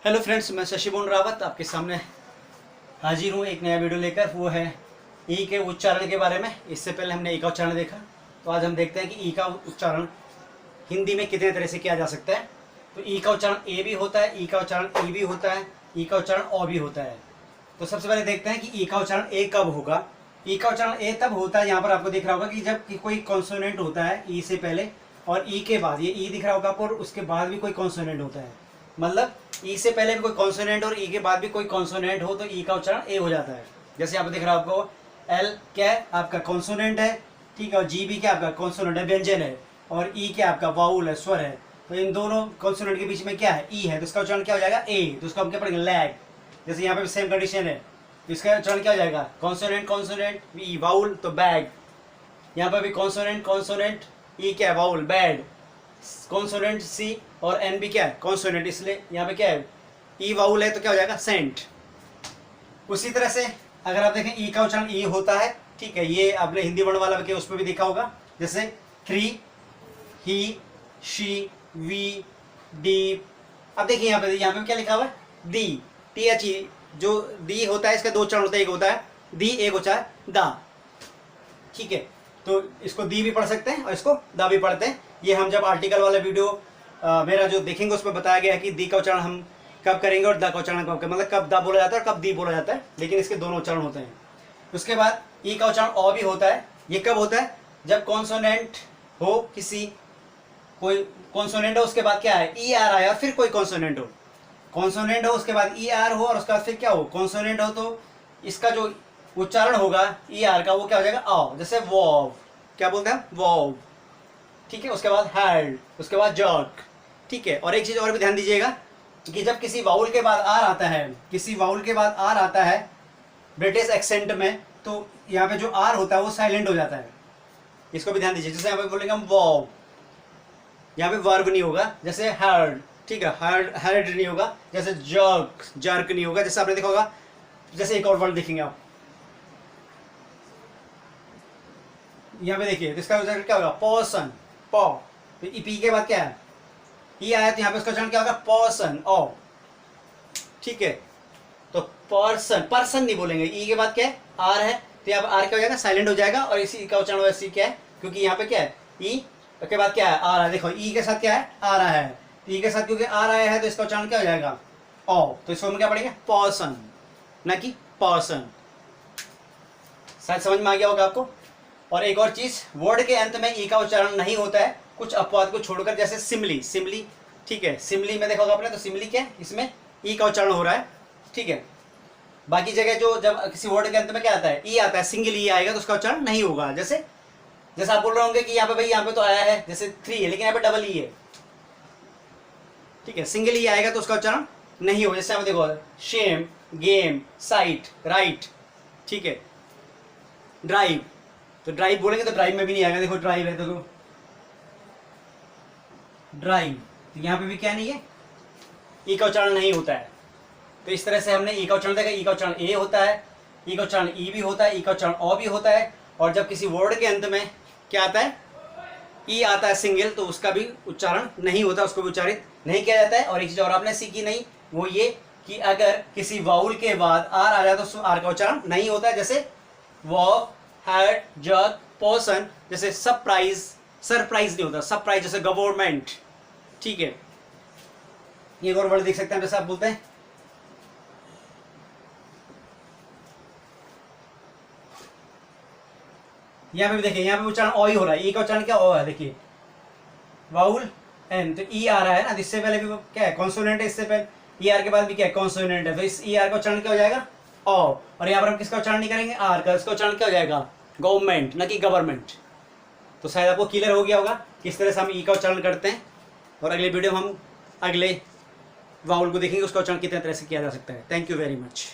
Hello friends, मैं शशि रावत आपके सामने हाजिर हूँ एक नया वीडियो लेकर। वो है ई के उच्चारण के बारे में। इससे पहले हमने ई का उच्चारण देखा, तो आज हम देखते हैं कि ई का उच्चारण हिंदी में कितने तरह से किया जा सकता है। तो ई का उच्चारण ए भी होता है, ई का उच्चारण ई भी होता है, ई का उच्चारण ओ भी होता है। तो सबसे पहले देखते हैं कि ई का उच्चारण ए कब होगा। ई का उच्चारण ए तब होता है, यहाँ पर आपको दिख रहा होगा कि जब कोई कॉन्सोनेंट होता है ई से पहले और ई के बाद, ये ई दिख रहा होगा आपको, और उसके बाद भी कोई कॉन्सोनेंट होता है। मतलब ई से पहले भी कोई कॉन्सोनेंट और ई के बाद भी कोई कॉन्सोनेंट हो तो ई का उच्चारण ए हो जाता है। जैसे यहाँ पे दिख रहा है आपको एल क्या है, आपका कॉन्सोनेंट है, ठीक है, और जी भी क्या आपका कॉन्सोनेंट है, व्यंजन है, और ई क्या आपका वाउल है, स्वर है। तो इन दोनों कॉन्सोनेंट के बीच में क्या है, ई है, तो इसका उच्चारण क्या हो जाएगा, ए। तो उसको हम क्या पढ़ेंगे, लैग। जैसे यहाँ पे सेम कंडीशन है, तो इसका उच्चारण क्या हो जाएगा, कॉन्सोनेंट कॉन्सोनेंट ई वाउल, तो बैग। यहाँ पर भी कॉन्सोनेंट कॉन्सोनेंट ई क्या है, वाउल, बैड। कॉन्सोनेंट सी और एन भी क्या है, कॉन्सोनेंट, इसलिए यहाँ पे क्या है, ई वाउल है, तो क्या हो जाएगा, सेंट। उसी तरह से अगर आप देखें ई का उच्चारण ई होता है, ठीक है, ये आपने हिंदी वर्ण वाला के उसमें भी देखा होगा। जैसे three, he, she, we, D. अब देखिए यहाँ पे क्या लिखा हुआ है, दी, टी एच ई। जो दी होता है इसका दो उच्चारण होता है, एक होता है दी, एक होता है दा, ठीक है। तो इसको दी भी पढ़ सकते हैं और इसको दा भी पढ़ते हैं। ये हम जब आर्टिकल वाला वीडियो मेरा जो देखेंगे उसमें बताया गया है कि दी का उच्चारण हम कब करेंगे और दा का उच्चारण कब करेंगे, मतलब कब दा बोला जाता है और कब दी बोला जाता है, लेकिन इसके दोनों उच्चारण होते हैं। उसके बाद ई का उच्चारण ओ भी होता है। ये कब होता है, जब कॉन्सोनेंट हो, किसी कोई कॉन्सोनेंट हो, उसके बाद क्या है, ई आर आया, फिर कोई कॉन्सोनेंट हो, कॉन्सोनेंट हो उसके बाद ई आर हो, और उसके बाद फिर क्या हो, कॉन्सोनेंट हो, तो इसका जो उच्चारण होगा ई आर का, वो क्या हो जाएगा, आओ। जैसे वॉव, क्या बोलते हैं, वॉव, ठीक है। उसके बाद हैड, उसके बाद जॉक, ठीक है। और एक चीज और भी ध्यान दीजिएगा कि जब किसी वाउल के बाद आर आता है, किसी वाउल के बाद आर आता है ब्रिटिश एक्सेंट में, तो यहाँ पे जो आर होता है वो साइलेंट हो जाता है। इसको भी ध्यान दीजिए। जैसे यहाँ पे बोलेंगे हम वॉव, यहाँ पे वर्ब नहीं होगा। जैसे हर्ड, ठीक है, हर्ड हर्ड नहीं होगा। जैसे जर्क, जर्क नहीं होगा। जैसे आपने देखा होगा, जैसे एक और वर्ड देखेंगे आप, यहाँ पे देखिए, तो इसका क्या होगा, पर्सन, पॉ। तो ई पी के बाद क्या है, ई आया, तो यहाँ पे इसका उच्चारण क्या होगा, पर्सन, ओ, ठीक है। तो पर्सन, पर्सन नहीं बोलेंगे, ई के बाद क्या है, आर है, तो यहाँ पे आर क्या हो जाएगा, साइलेंट हो जाएगा, और इसी का उच्चारण वैसे क्या है, क्योंकि यहाँ पे क्या है, ई के बाद क्या है, आर है। देखो ई के साथ क्या है, आ रहा है, ई के साथ क्योंकि आर आया है तो इसका उच्चारण क्या हो जाएगा, ओ। तो इसको हम क्या पढ़ेंगे, पर्सन, ना कि पर्सन। शायद समझ में आ गया होगा आपको। और एक और चीज, वर्ड के अंत में ई का उच्चारण नहीं होता है, कुछ अपवाद को छोड़कर। जैसे सिमली, सिमली, ठीक है, सिमली में देखा होगा आपने, तो सिमली क्या है, इसमें ई का उच्चारण हो रहा है, ठीक है। बाकी जगह जो जब किसी वर्ड के अंत में क्या आता है, ई आता है, सिंगल ई आएगा, तो उसका उच्चारण नहीं होगा। जैसे जैसे आप बोल रहे होंगे कि यहाँ पे भाई, यहाँ पे तो आया है जैसे थ्री है, लेकिन यहाँ पे डबल ई है, ठीक है, सिंगल ई आएगा तो उसका उच्चारण नहीं होगा। जैसे आप देखो, शेम, गेम, साइट, राइट, ठीक है, ड्राइव, तो ड्राइव बोलेंगे तो ड्राइव में भी नहीं आएगा। देखो ड्राइव है, तो ड्राइव, तो यहाँ पे भी क्या नहीं है, ई का उच्चारण नहीं होता है। तो इस तरह से हमने ई का उच्चारण देखा। ई का उच्चारण ए होता है, ई का उच्चारण ई भी होता है, ई का उच्चारण ओ भी होता है। और जब किसी वर्ड के अंत में क्या आता है, ई आता है सिंगल, तो उसका भी उच्चारण नहीं होता, उसको भी उच्चारित नहीं किया जाता है। और एक चीज और आपने सीखी नहीं, वो ये कि अगर किसी वाउल के बाद आर आ जाए तो आर का उच्चारण नहीं होता है। जैसे वॉक, हैड, जग, पर्सन। जैसे सरप्राइज, सरप्राइज नहीं होता, सरप्राइज। जैसे गवर्नमेंट, ठीक है। एक और वर्ड देख सकते हैं, जैसे आप बोलते हैं यहाँ पे भी देखिए, यहाँ पे उच्चारण ओ ही हो रहा है। ई का उच्चारण क्या ओ है, देखिए वाउल एन, तो ई आ रहा है ना, इससे पहले भी क्या है, कॉन्सोनेंट है, इससे पहले ई आर के बाद भी क्या है, कॉन्सोनेंट है, तो इस ई आर का उच्चारण क्या हो जाएगा, ओ। और यहाँ पर हम किसका उच्चारण नहीं करेंगे, आर का, इसका उच्चारण क्या हो जाएगा, गवर्नमेंट, ना कि गवर्नमेंट। तो शायद आपको क्लियर हो गया होगा किस तरह से हम ई का उच्चारण करते हैं। और अगले वीडियो में हम अगले वाउल को देखेंगे, उसका उच्चारण कितने तरह से किया जा सकता है। Thank you very much.